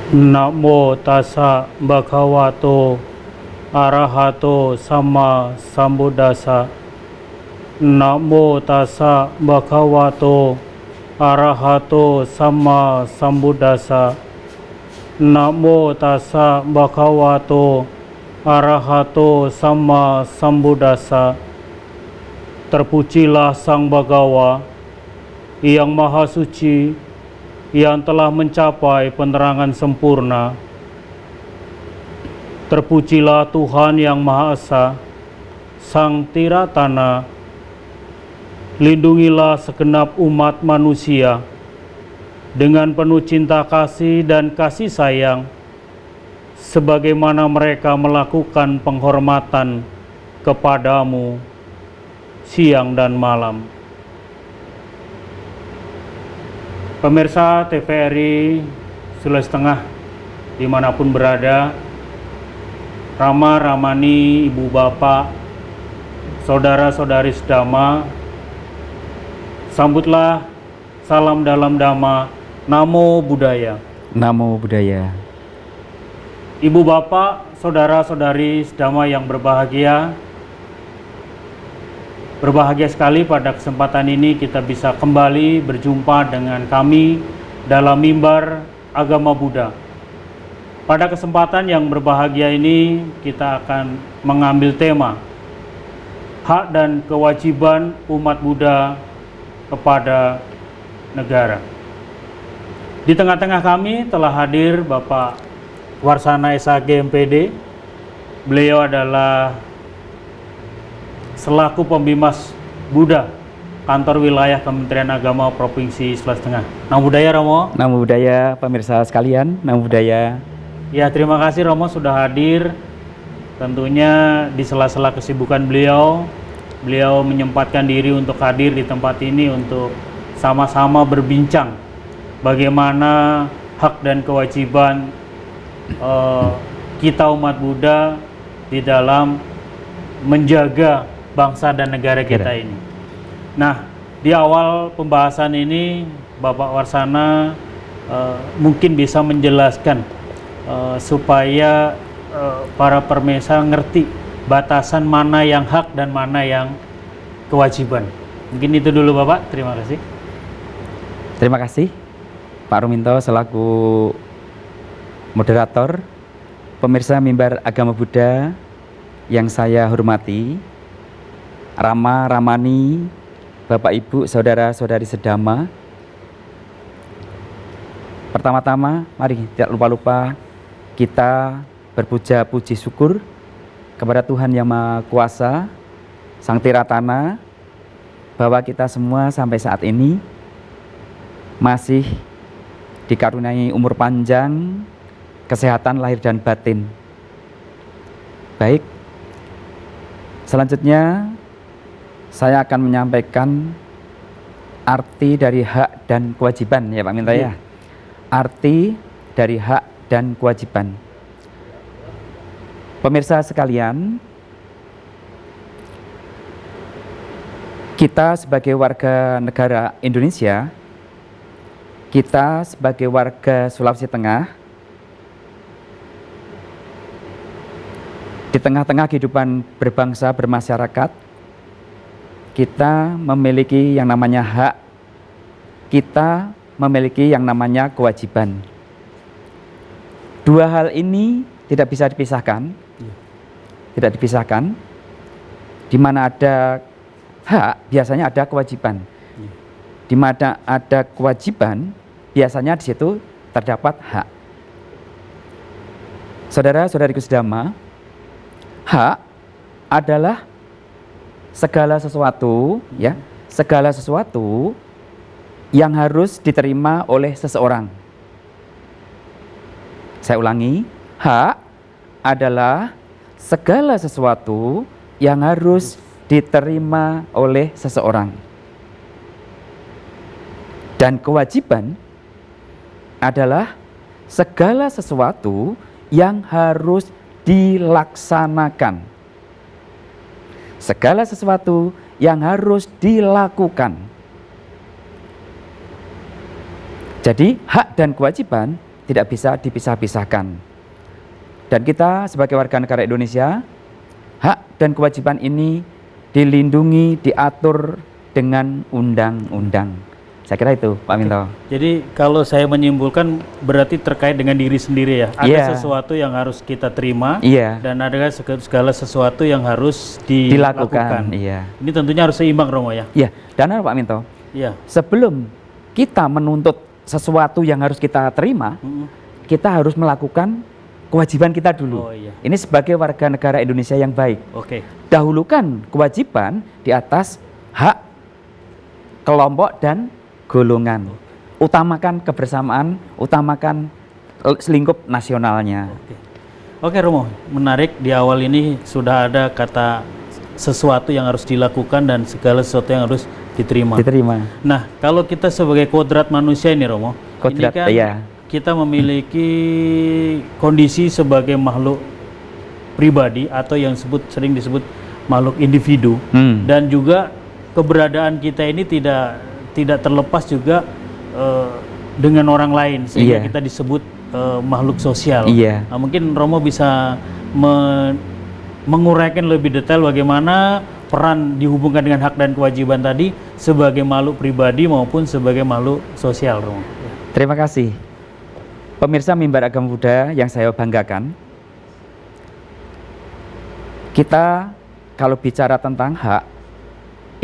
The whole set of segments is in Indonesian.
Namo tassa bhagavato arahato sama sambuddhassa. Namo tassa bhagavato arahato sama sambuddhassa. Namo tassa bhagavato arahato sama sambuddhassa. Terpujilah Sang Bhagawa yang Maha Suci, yang telah mencapai penerangan sempurna. Terpujilah Tuhan yang Maha Esa, Sang Tiratana. Lindungilah segenap umat manusia dengan penuh cinta kasih dan kasih sayang, sebagaimana mereka melakukan penghormatan kepadamu siang dan malam. Pemirsa TVRI Sulawesi Tengah dimanapun berada, Rama, Ramani, Ibu Bapak, Saudara-saudari sedama, sambutlah salam dalam Dhamma, Namo Buddhaya. Namo Buddhaya. Ibu Bapak, Saudara-saudari sedama yang berbahagia sekali pada kesempatan ini kita bisa kembali berjumpa dengan kami dalam mimbar agama Buddha. Pada kesempatan yang berbahagia ini kita akan mengambil tema hak dan kewajiban umat Buddha kepada negara. Di tengah-tengah kami telah hadir Bapak Warsana SAG MPD. Beliau adalah selaku Pembimas Buddha Kantor Wilayah Kementerian Agama Provinsi Sulawesi Tengah. Namo Buddhaya Romo. Namo Buddhaya pemirsa sekalian, Namo Buddhaya. Ya, terima kasih Romo sudah hadir. Tentunya di sela-sela kesibukan beliau menyempatkan diri untuk hadir di tempat ini untuk sama-sama berbincang bagaimana hak dan kewajiban kita umat Buddha di dalam menjaga bangsa dan negara kita ini. Nah, di awal pembahasan ini Bapak Warsana mungkin bisa menjelaskan supaya para pemirsa ngerti batasan mana yang hak dan mana yang kewajiban. Mungkin itu dulu Bapak, terima kasih. Terima kasih Pak Ruminto selaku moderator, pemirsa mimbar agama Buddha yang saya hormati, Rama, Ramani, Bapak Ibu, Saudara-saudari sedama. Pertama-tama mari tidak lupa-lupa kita berpuja puji syukur kepada Tuhan Yang Maha Kuasa, Sang Tiratana, bahwa kita semua sampai saat ini masih dikaruniai umur panjang, kesehatan lahir dan batin. Baik, selanjutnya saya akan menyampaikan arti dari hak dan kewajiban ya Pak Minta ya. Arti dari hak dan kewajiban. Pemirsa sekalian, kita sebagai warga negara Indonesia, kita sebagai warga Sulawesi Tengah, di tengah-tengah kehidupan berbangsa bermasyarakat, kita memiliki yang namanya hak, kita memiliki yang namanya kewajiban. Dua hal ini tidak bisa dipisahkan, Di mana ada hak, biasanya ada kewajiban. Di mana ada kewajiban, biasanya di situ terdapat hak. Saudara-saudariku sedama, hak adalah segala sesuatu yang harus diterima oleh seseorang. Saya ulangi, hak adalah segala sesuatu yang harus diterima oleh seseorang. Dan kewajiban adalah segala sesuatu yang harus dilaksanakan. Segala sesuatu yang harus dilakukan. Jadi hak dan kewajiban tidak bisa dipisah-pisahkan. Dan kita sebagai warga negara Indonesia, hak dan kewajiban ini dilindungi, diatur dengan undang-undang. Saya kira itu, Pak Minto. Jadi kalau saya menyimpulkan berarti terkait dengan diri sendiri ya. Ada Iya. sesuatu yang harus kita terima Iya. dan ada segala sesuatu yang harus dilakukan. Iya. Ini tentunya harus seimbang, Romo ya. Iya, dan Pak Minto, Iya. sebelum kita menuntut sesuatu yang harus kita terima, kita harus melakukan kewajiban kita dulu. Oh iya. Ini sebagai warga negara Indonesia yang baik. Oke. Dahulukan kewajiban di atas hak kelompok dan golongan. Utamakan kebersamaan, utamakan selingkup nasionalnya. Oke Romo, menarik di awal ini sudah ada kata sesuatu yang harus dilakukan dan segala sesuatu yang harus diterima. Nah, kalau kita sebagai kodrat manusia ini Romo, Kodrat, ini kan iya. kita memiliki kondisi sebagai makhluk pribadi atau yang sering disebut makhluk individu, dan juga keberadaan kita ini tidak terlepas juga dengan orang lain sehingga Iya. kita disebut makhluk sosial. Iya. Nah, mungkin Romo bisa menguraikan lebih detail bagaimana peran dihubungkan dengan hak dan kewajiban tadi sebagai makhluk pribadi maupun sebagai makhluk sosial, Romo. Terima kasih. Pemirsa Mimbar Agama Buddha yang saya banggakan, kita kalau bicara tentang hak,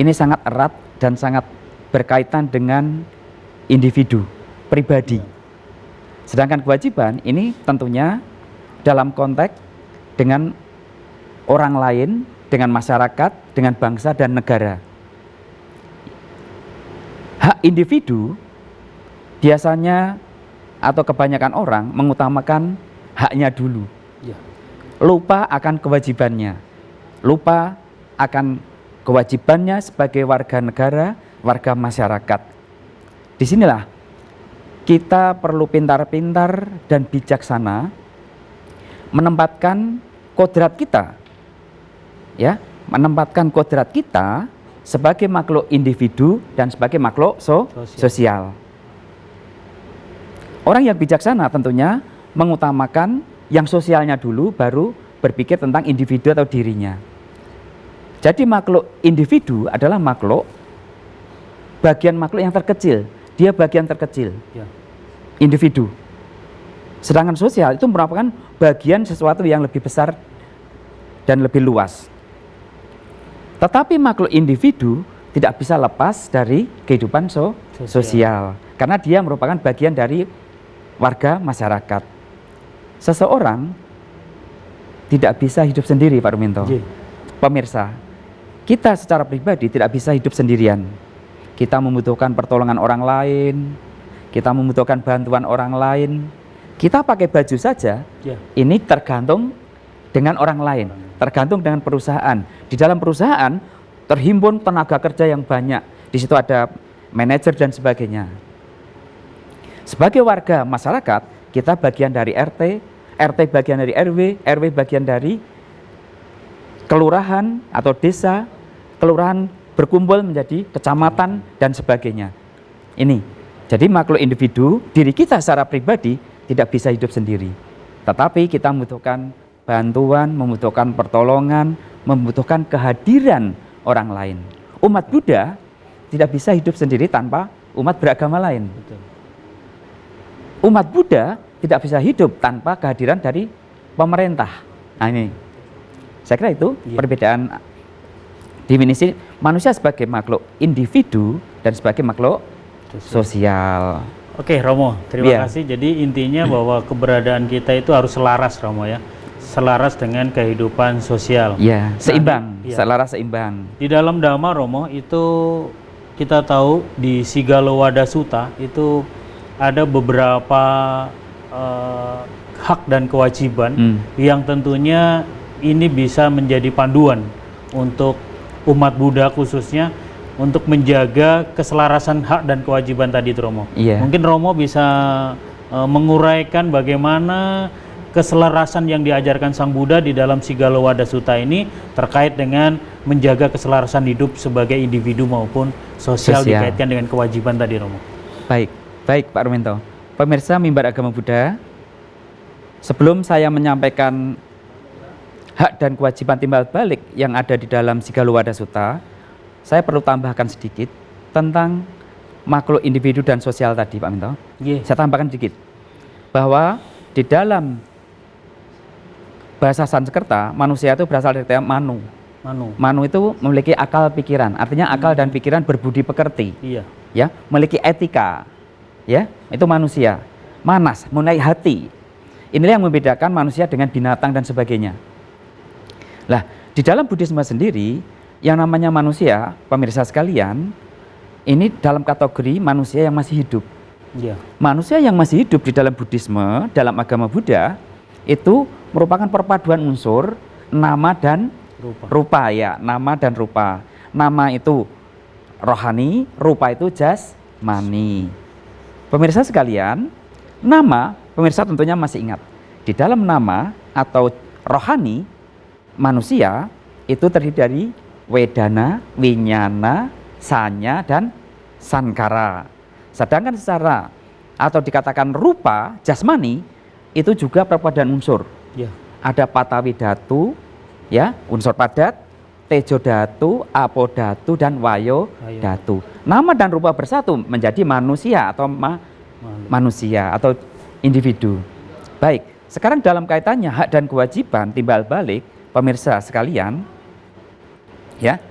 ini sangat erat dan sangat berkaitan dengan individu, pribadi. Sedangkan kewajiban ini tentunya dalam konteks dengan orang lain, dengan masyarakat, dengan bangsa dan negara. Hak individu biasanya atau kebanyakan orang mengutamakan haknya dulu. Ya. Lupa akan kewajibannya. Lupa akan kewajibannya sebagai warga negara, warga masyarakat. Disinilah kita perlu pintar-pintar dan bijaksana menempatkan kodrat kita, ya, menempatkan kodrat kita sebagai makhluk individu dan sebagai makhluk sosial. Orang yang bijaksana tentunya mengutamakan yang sosialnya dulu, baru berpikir tentang individu atau dirinya. Jadi makhluk individu adalah bagian makhluk yang terkecil. Dia bagian terkecil, Ya. individu. Sedangkan sosial itu merupakan bagian sesuatu yang lebih besar dan lebih luas. Tetapi makhluk individu tidak bisa lepas dari kehidupan sosial. Karena dia merupakan bagian dari warga masyarakat. Seseorang tidak bisa hidup sendiri, Pak Ruminto. Pemirsa, kita secara pribadi tidak bisa hidup sendirian. Kita membutuhkan pertolongan orang lain, kita membutuhkan bantuan orang lain. Kita pakai baju saja, ini tergantung dengan orang lain, tergantung dengan perusahaan. Di dalam perusahaan terhimpun tenaga kerja yang banyak. Di situ ada manajer dan sebagainya. Sebagai warga masyarakat, kita bagian dari RT, RT bagian dari RW, RW bagian dari kelurahan atau desa, kelurahan berkumpul menjadi kecamatan dan sebagainya. Ini, jadi makhluk individu, diri kita secara pribadi tidak bisa hidup sendiri. Tetapi kita membutuhkan bantuan, membutuhkan pertolongan, membutuhkan kehadiran orang lain. Umat Buddha tidak bisa hidup sendiri tanpa umat beragama lain. Betul. Umat Buddha tidak bisa hidup tanpa kehadiran dari pemerintah. Nah ini, saya kira itu perbedaan definisi manusia sebagai makhluk individu dan sebagai makhluk sosial. Oke Romo, terima kasih. Jadi intinya bahwa keberadaan kita itu harus selaras, Romo ya, selaras dengan kehidupan sosial. Ya, seimbang, selaras seimbang. Di dalam Dhamma, Romo, itu kita tahu di Sigalowadah Sutta itu ada beberapa hak dan kewajiban yang tentunya ini bisa menjadi panduan untuk umat Buddha khususnya untuk menjaga keselarasan hak dan kewajiban tadi, Romo. Mungkin Romo bisa menguraikan bagaimana keselarasan yang diajarkan Sang Buddha di dalam Sigalowadah Sutta ini terkait dengan menjaga keselarasan hidup sebagai individu maupun sosial. Dikaitkan dengan kewajiban tadi, Romo. Baik Pak Ruminto. Pemirsa Mimbar Agama Buddha, sebelum saya menyampaikan hak dan kewajiban timbal balik yang ada di dalam Sigalo-Wada Sutta, saya perlu tambahkan sedikit tentang makhluk individu dan sosial tadi, Pak Minto. Saya tambahkan sedikit bahwa di dalam bahasa Sanskerta, manusia itu berasal dari kata manu. Manu itu memiliki akal pikiran, artinya akal dan pikiran berbudi pekerti. Iya. Ya, memiliki etika. Ya, itu manusia. Manas, memiliki hati. Inilah yang membedakan manusia dengan binatang dan sebagainya. Lah, di dalam Buddhisme sendiri, yang namanya manusia, pemirsa sekalian, ini dalam kategori manusia yang masih hidup. Iya. Manusia yang masih hidup di dalam Buddhisme, dalam agama Buddha, itu merupakan perpaduan unsur nama dan rupa ya, nama dan rupa. Nama itu rohani, rupa itu jasmani. Pemirsa sekalian, nama, pemirsa tentunya masih ingat, di dalam nama atau rohani manusia itu terdiri dari wedana, winyana, sanya, dan sankara. Sedangkan secara atau dikatakan rupa jasmani itu juga perpaduan unsur. Ya. Ada patawi dhatu, ya, unsur padat, tejo dhatu, apo dhatu, dan wayo dhatu. Nama dan rupa bersatu menjadi manusia atau manusia atau individu. Baik, sekarang dalam kaitannya hak dan kewajiban timbal balik, pemirsa sekalian, ya,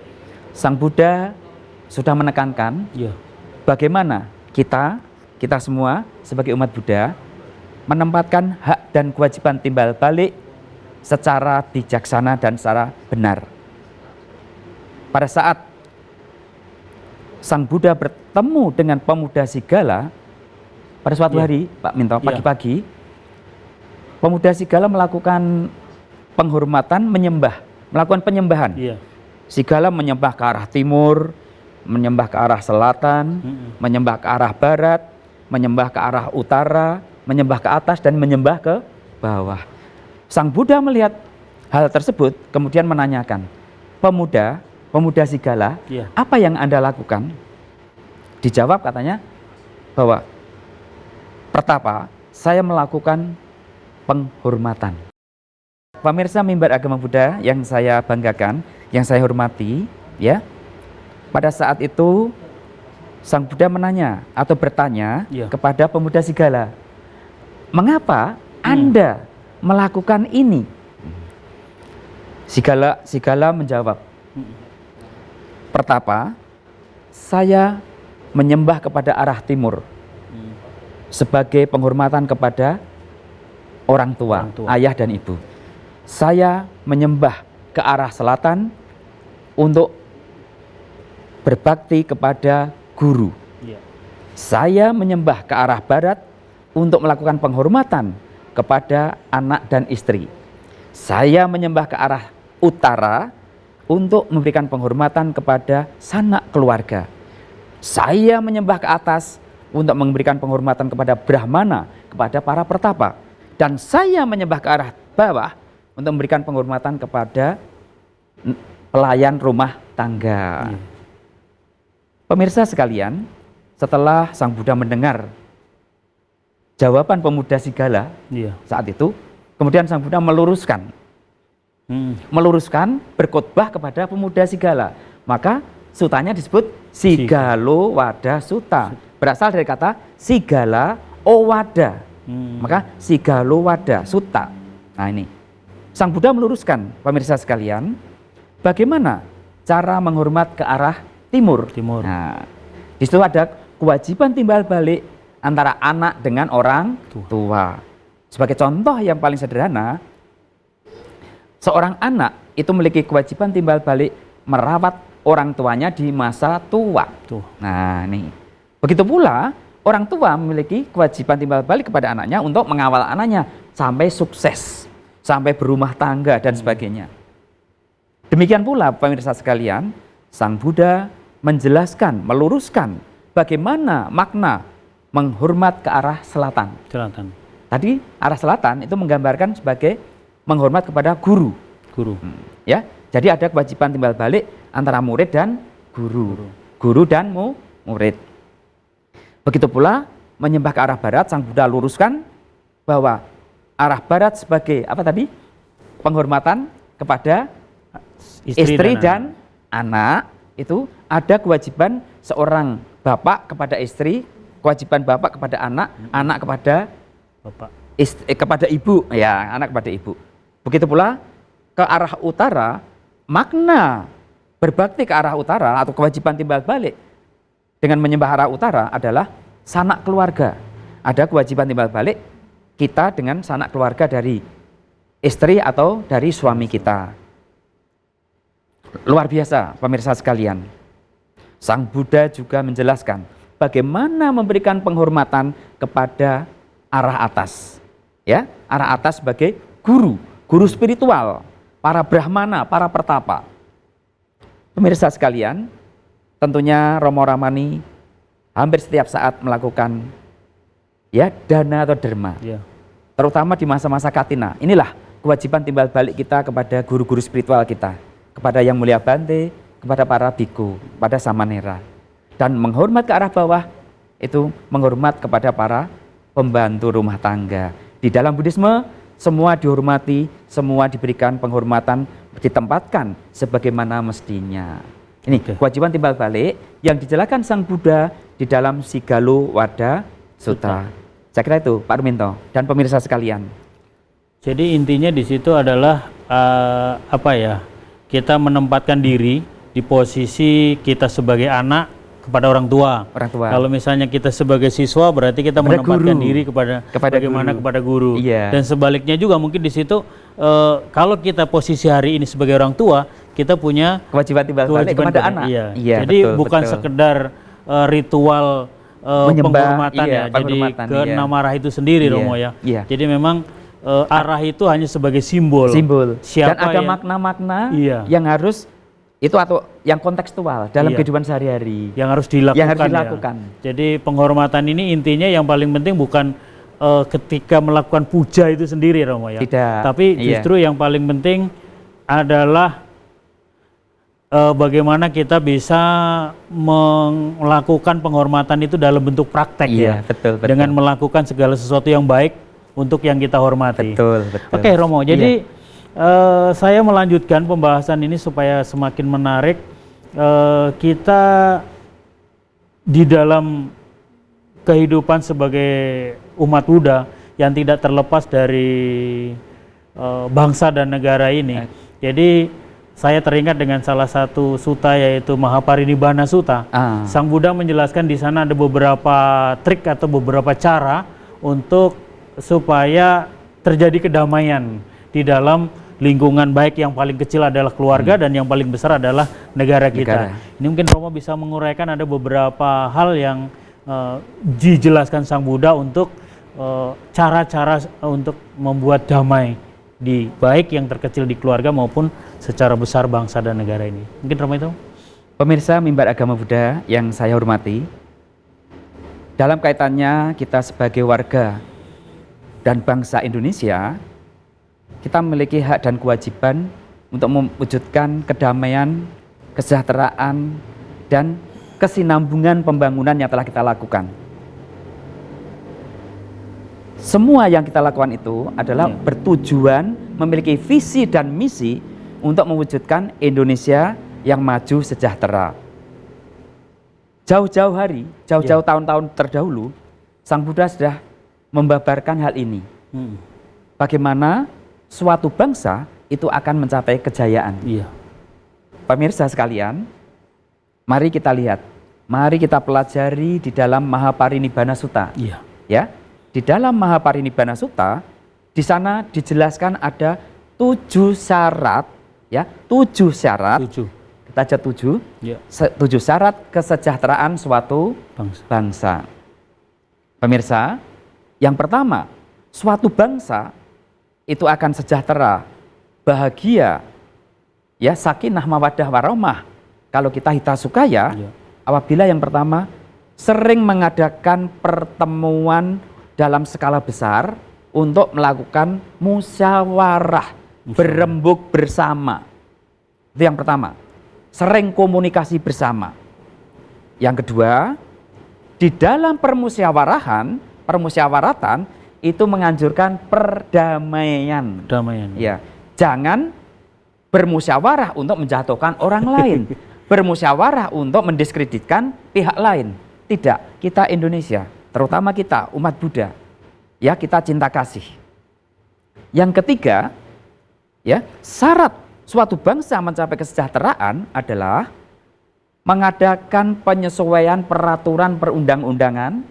Sang Buddha sudah menekankan bagaimana kita semua sebagai umat Buddha menempatkan hak dan kewajiban timbal balik secara bijaksana dan secara benar. Pada saat Sang Buddha bertemu dengan pemuda Sigala pada suatu hari, Pak Minto, pagi-pagi, pemuda Sigala melakukan penghormatan, melakukan penyembahan. Sigala menyembah ke arah timur, menyembah ke arah selatan, menyembah ke arah barat, menyembah ke arah utara, menyembah ke atas, dan menyembah ke bawah. Sang Buddha melihat hal tersebut, kemudian menanyakan, pemuda Sigala, apa yang Anda lakukan? Dijawab katanya bahwa pertama, saya melakukan penghormatan. Pemirsa Mimbar Agama Buddha yang saya banggakan, yang saya hormati, ya. Pada saat itu Sang Buddha menanya atau bertanya kepada pemuda Sigala, mengapa Anda melakukan ini? Sigala menjawab, pertama, saya menyembah kepada arah timur sebagai penghormatan kepada orang tua, ayah dan ibu. Saya menyembah ke arah selatan untuk berbakti kepada guru. Saya menyembah ke arah barat untuk melakukan penghormatan kepada anak dan istri. Saya menyembah ke arah utara untuk memberikan penghormatan kepada sanak keluarga. Saya menyembah ke atas untuk memberikan penghormatan kepada Brahmana, kepada para pertapa. Dan saya menyembah ke arah bawah untuk memberikan penghormatan kepada pelayan rumah tangga. Pemirsa sekalian, setelah Sang Buddha mendengar jawaban pemuda Sigala saat itu, kemudian Sang Buddha meluruskan berkhotbah kepada pemuda Sigala. Maka sutanya disebut Sigalo-Wada Sutta, berasal dari kata Sigala Owada. Maka Sigalo-Wada Sutta. Nah ini, Sang Buddha meluruskan, pemirsa sekalian, bagaimana cara menghormat ke arah timur. Nah, di situ ada kewajiban timbal balik antara anak dengan orang tua. Sebagai contoh yang paling sederhana, seorang anak itu memiliki kewajiban timbal balik merawat orang tuanya di masa tua. Nah, nih. Begitu pula orang tua memiliki kewajiban timbal balik kepada anaknya untuk mengawal anaknya sampai sukses, sampai berumah tangga dan sebagainya. Demikian pula pemirsa sekalian, Sang Buddha menjelaskan, meluruskan bagaimana makna menghormat ke arah selatan. Tadi arah selatan itu menggambarkan sebagai menghormat kepada guru. Ya, jadi ada kewajiban timbal balik antara murid dan guru dan murid. Begitu pula menyembah ke arah barat, Sang Buddha luruskan bahwa arah barat sebagai apa tadi? Penghormatan kepada istri dan anak. Itu ada kewajiban seorang bapak kepada istri, kewajiban bapak kepada anak, anak kepada bapak, kepada ibu, ya, anak kepada ibu. Begitu pula ke arah utara, makna berbakti ke arah utara atau kewajiban timbal balik dengan menyembah arah utara adalah sanak keluarga. Ada kewajiban timbal balik kita dengan sanak keluarga dari istri atau dari suami kita. Luar biasa, pemirsa sekalian. Sang Buddha juga menjelaskan bagaimana memberikan penghormatan kepada arah atas. Ya, arah atas sebagai guru, guru spiritual, para brahmana, para pertapa. Pemirsa sekalian, tentunya Romo Ramani hampir setiap saat melakukan ya dana atau derma. Ya. Terutama di masa-masa Katina. Inilah kewajiban timbal balik kita kepada guru-guru spiritual kita, kepada Yang Mulia Bante, kepada para biku, kepada samanera. Dan menghormat ke arah bawah itu menghormat kepada para pembantu rumah tangga. Di dalam Buddhisme semua dihormati, semua diberikan penghormatan, ditempatkan sebagaimana mestinya. Ini kewajiban timbal balik yang dijelaskan Sang Buddha di dalam Sigalo Wada Sutta. Saya kira itu Pak Ruminto dan pemirsa sekalian. Jadi intinya di situ adalah kita menempatkan diri di posisi kita sebagai anak kepada orang tua. Kalau misalnya kita sebagai siswa berarti kita menempatkan diri kepada bagaimana guru. Kepada guru. Iya. Dan sebaliknya juga mungkin di situ kalau kita posisi hari ini sebagai orang tua, kita punya kewajiban timbal balik kepada anak. Iya. Jadi betul, bukan sekedar ritual penghormatan ya. Jadi ke enam arah itu sendiri Romo ya. Iya. Jadi memang arah itu hanya sebagai simbol. Dan ada makna-makna yang harus itu atau yang kontekstual dalam kehidupan sehari-hari yang harus dilakukan. Ya. Jadi penghormatan ini intinya yang paling penting bukan ketika melakukan puja itu sendiri Romo ya. Tidak. Tapi justru yang paling penting adalah bagaimana kita bisa melakukan penghormatan itu dalam bentuk praktek ya. Betul. Dengan melakukan segala sesuatu yang baik untuk yang kita hormati. Betul. Oke Romo, jadi saya melanjutkan pembahasan ini supaya semakin menarik. Kita di dalam kehidupan sebagai umat Buddha yang tidak terlepas dari bangsa dan negara ini. Jadi saya teringat dengan salah satu sutta yaitu Mahaparinibbana Sutta. Sang Buddha menjelaskan di sana ada beberapa trik atau beberapa cara untuk supaya terjadi kedamaian di dalam lingkungan, baik yang paling kecil adalah keluarga dan yang paling besar adalah negara kita. Ini mungkin Romo bisa menguraikan ada beberapa hal yang dijelaskan Sang Buddha untuk cara-cara untuk membuat damai di baik yang terkecil di keluarga maupun secara besar bangsa dan negara ini. Mungkin Romo itu. Pemirsa Mimbar Agama Buddha yang saya hormati, dalam kaitannya kita sebagai warga dan bangsa Indonesia, kita memiliki hak dan kewajiban untuk mewujudkan kedamaian, kesejahteraan, dan kesinambungan pembangunan yang telah kita lakukan. Semua yang kita lakukan itu adalah bertujuan memiliki visi dan misi untuk mewujudkan Indonesia yang maju sejahtera. Jauh-jauh hari, jauh-jauh tahun-tahun terdahulu, Sang Buddha sudah membabarkan hal ini. Bagaimana suatu bangsa itu akan mencapai kejayaan. Pemirsa sekalian, mari kita lihat, mari kita pelajari di dalam Mahaparinibbana Sutta. Ya, di dalam Mahaparinibbana Sutta, di sana dijelaskan ada 7 syarat, ya, 7 syarat. Kita aja 7. 7 syarat kesejahteraan suatu bangsa. Pemirsa, yang pertama, suatu bangsa itu akan sejahtera, bahagia, ya, sakinah mawaddah warahmah. Kalau kita hitasukaya, apabila yang pertama sering mengadakan pertemuan dalam skala besar untuk melakukan musyawarah, berembuk bersama. Itu yang pertama, sering komunikasi bersama. Yang kedua, di dalam permusyawaratan itu menganjurkan perdamaian. Damaian. Ya, jangan bermusyawarah untuk menjatuhkan orang lain, bermusyawarah untuk mendiskreditkan pihak lain. Tidak, kita Indonesia, terutama kita umat Buddha, ya kita cinta kasih. Yang ketiga, ya syarat suatu bangsa mencapai kesejahteraan adalah mengadakan penyesuaian peraturan perundang-undangan,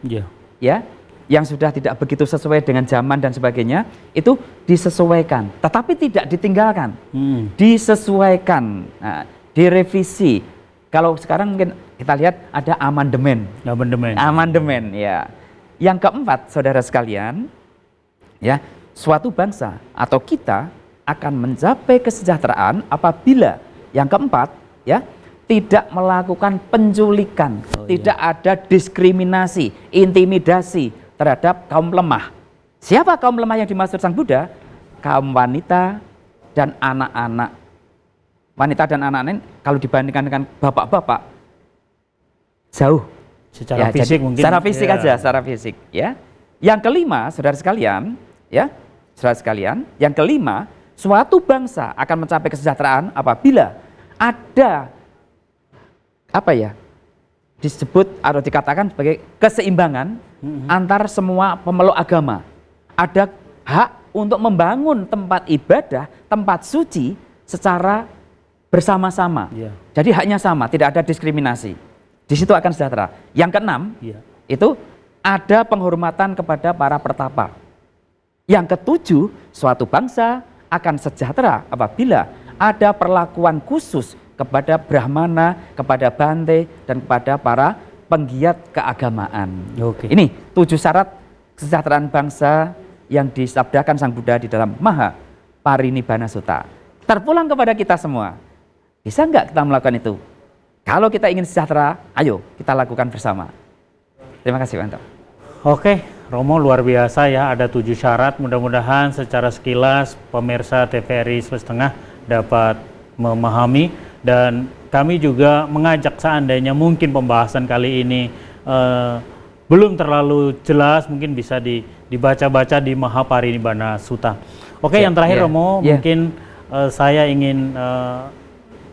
ya yang sudah tidak begitu sesuai dengan zaman dan sebagainya, itu disesuaikan, tetapi tidak ditinggalkan, disesuaikan, direvisi. Kalau sekarang mungkin kita lihat ada amandemen, ya. Yang keempat, saudara sekalian, ya suatu bangsa atau kita akan mencapai kesejahteraan apabila yang keempat, ya tidak melakukan penculikan, tidak ada diskriminasi, intimidasi terhadap kaum lemah. Siapa kaum lemah yang dimaksud Sang Buddha? Kaum wanita dan anak-anak. Wanita dan anak-anak ini kalau dibandingkan dengan bapak-bapak jauh. Secara fisik mungkin. Secara fisik aja, secara fisik. Ya. Yang kelima, saudara sekalian, ya, saudara sekalian, yang kelima, suatu bangsa akan mencapai kesejahteraan apabila ada disebut atau dikatakan sebagai keseimbangan antar semua pemeluk agama. Ada hak untuk membangun tempat ibadah, tempat suci secara bersama-sama. Jadi haknya sama, tidak ada diskriminasi. Di situ akan sejahtera. Yang keenam, itu ada penghormatan kepada para pertapa. Yang ketujuh, suatu bangsa akan sejahtera apabila ada perlakuan khusus kepada Brahmana, kepada Bante, dan kepada para penggiat keagamaan. Ini 7 syarat kesejahteraan bangsa yang disabdakan Sang Buddha di dalam Maha Parinibbana Sutta. Terpulang kepada kita semua. Bisa nggak kita melakukan itu? Kalau kita ingin sejahtera, ayo kita lakukan bersama. Terima kasih, Pak Anto. Oke, Romo luar biasa ya, ada 7 syarat. Mudah-mudahan secara sekilas pemirsa TVRI Sulawesi dapat memahami. Dan kami juga mengajak seandainya mungkin pembahasan kali ini belum terlalu jelas, mungkin bisa dibaca-baca di Maha Parinibbana Sutta. Oke, yang terakhir Romo, mungkin saya ingin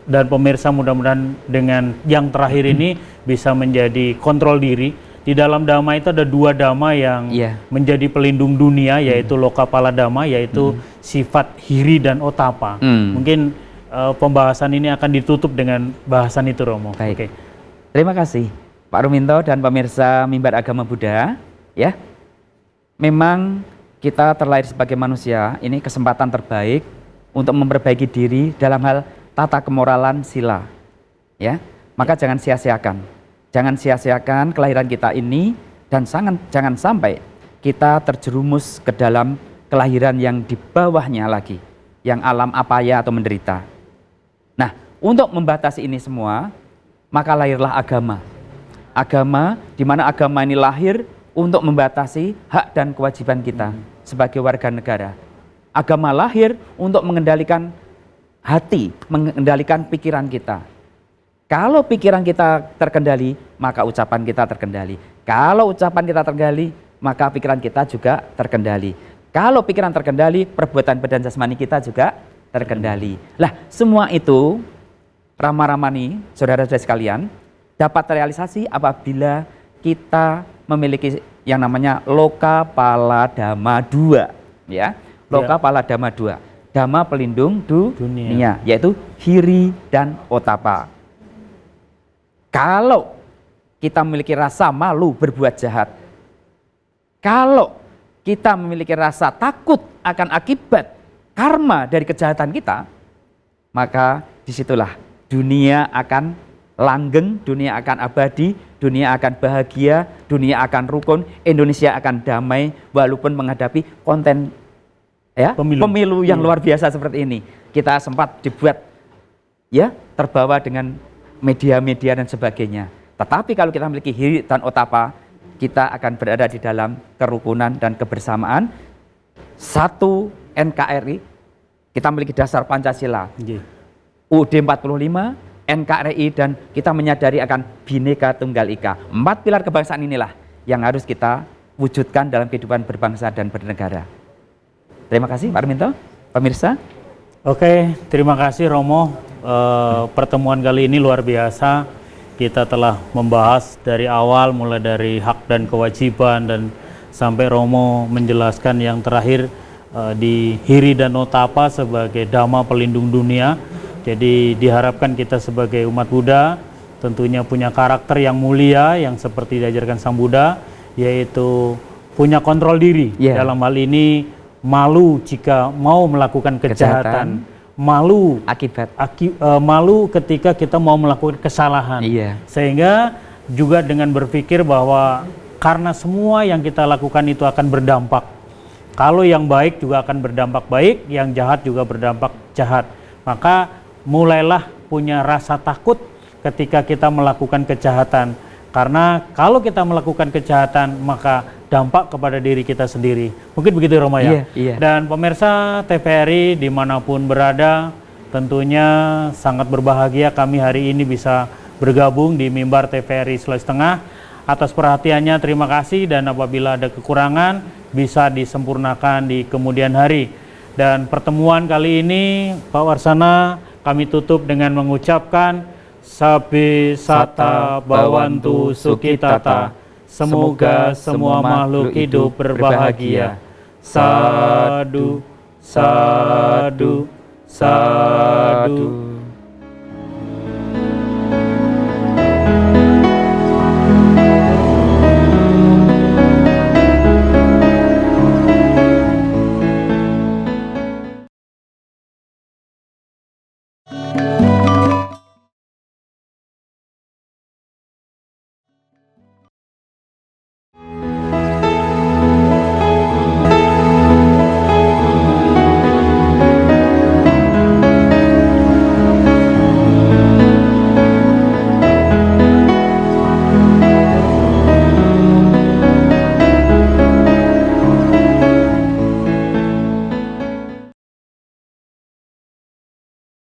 dan pemirsa mudah-mudahan dengan yang terakhir ini bisa menjadi kontrol diri. Di dalam Dhamma itu ada 2 Dhamma yang menjadi pelindung dunia, yaitu Lokapala Dhamma, yaitu sifat hiri dan otapa. Mungkin pembahasan ini akan ditutup dengan bahasan itu, Romo. Baik. Terima kasih Pak Ruminto dan pemirsa Mimbar Agama Buddha. Ya, memang kita terlahir sebagai manusia, ini kesempatan terbaik untuk memperbaiki diri dalam hal tata kemoralan sila. Ya, maka jangan sia-siakan. Jangan sia-siakan kelahiran kita ini dan jangan sampai kita terjerumus ke dalam kelahiran yang di bawahnya lagi, yang alam apaya atau menderita. Nah, untuk membatasi ini semua, maka lahirlah agama. Agama, di mana agama ini lahir untuk membatasi hak dan kewajiban kita sebagai warga negara. Agama lahir untuk mengendalikan hati, mengendalikan pikiran kita. Kalau pikiran kita terkendali, maka ucapan kita terkendali. Kalau ucapan kita terkendali, maka pikiran kita juga terkendali. Kalau pikiran terkendali, perbuatan badan jasmani kita juga terkendali. Lah, semua itu Rama-Ramani, saudara-saudara sekalian, dapat terrealisasi apabila kita memiliki yang namanya Lokapala Dhamma 2, ya. Lokapala Dhamma 2, Dhamma pelindung dunia, yaitu hiri dan otapa. Kalau kita memiliki rasa malu berbuat jahat, kalau kita memiliki rasa takut akan akibat karma dari kejahatan kita, maka disitulah dunia akan langgeng, dunia akan abadi, dunia akan bahagia, dunia akan rukun, Indonesia akan damai walaupun menghadapi konten pemilu yang luar biasa seperti ini. Kita sempat dibuat terbawa dengan media-media dan sebagainya. Tetapi kalau kita memiliki hiri dan otapa, kita akan berada di dalam kerukunan dan kebersamaan. Satu NKRI, kita memiliki dasar Pancasila. UUD 45, NKRI, dan kita menyadari akan Bhinneka Tunggal Ika. 4 pilar kebangsaan inilah yang harus kita wujudkan dalam kehidupan berbangsa dan bernegara. Terima kasih Pak Arminto, pemirsa. Oke, terima kasih Romo. Pertemuan kali ini luar biasa. Kita telah membahas dari awal, mulai dari hak dan kewajiban, dan sampai Romo menjelaskan yang terakhir di Hiri dan Notapa sebagai Dhamma pelindung dunia. Jadi diharapkan kita sebagai umat Buddha tentunya punya karakter yang mulia, yang seperti diajarkan Sang Buddha, yaitu punya kontrol diri. Dalam hal ini malu jika mau melakukan kejahatan. Malu malu ketika kita mau melakukan kesalahan. Sehingga juga dengan berpikir bahwa karena semua yang kita lakukan itu akan berdampak. Kalau yang baik juga akan berdampak baik, yang jahat juga berdampak jahat. Maka mulailah punya rasa takut ketika kita melakukan kejahatan. Karena kalau kita melakukan kejahatan, maka dampak kepada diri kita sendiri. Mungkin begitu Roma ya. Dan pemirsa TVRI dimanapun berada, tentunya sangat berbahagia kami hari ini bisa bergabung di mimbar TVRI Sulawesi Tengah. Atas perhatiannya terima kasih, dan apabila ada kekurangan bisa disempurnakan di kemudian hari. Dan pertemuan kali ini Pak Warsana kami tutup dengan mengucapkan Sabbe Sata Bhavantu Sukhitata. Semoga semua makhluk hidup berbahagia. Sadu, sadu, sadu.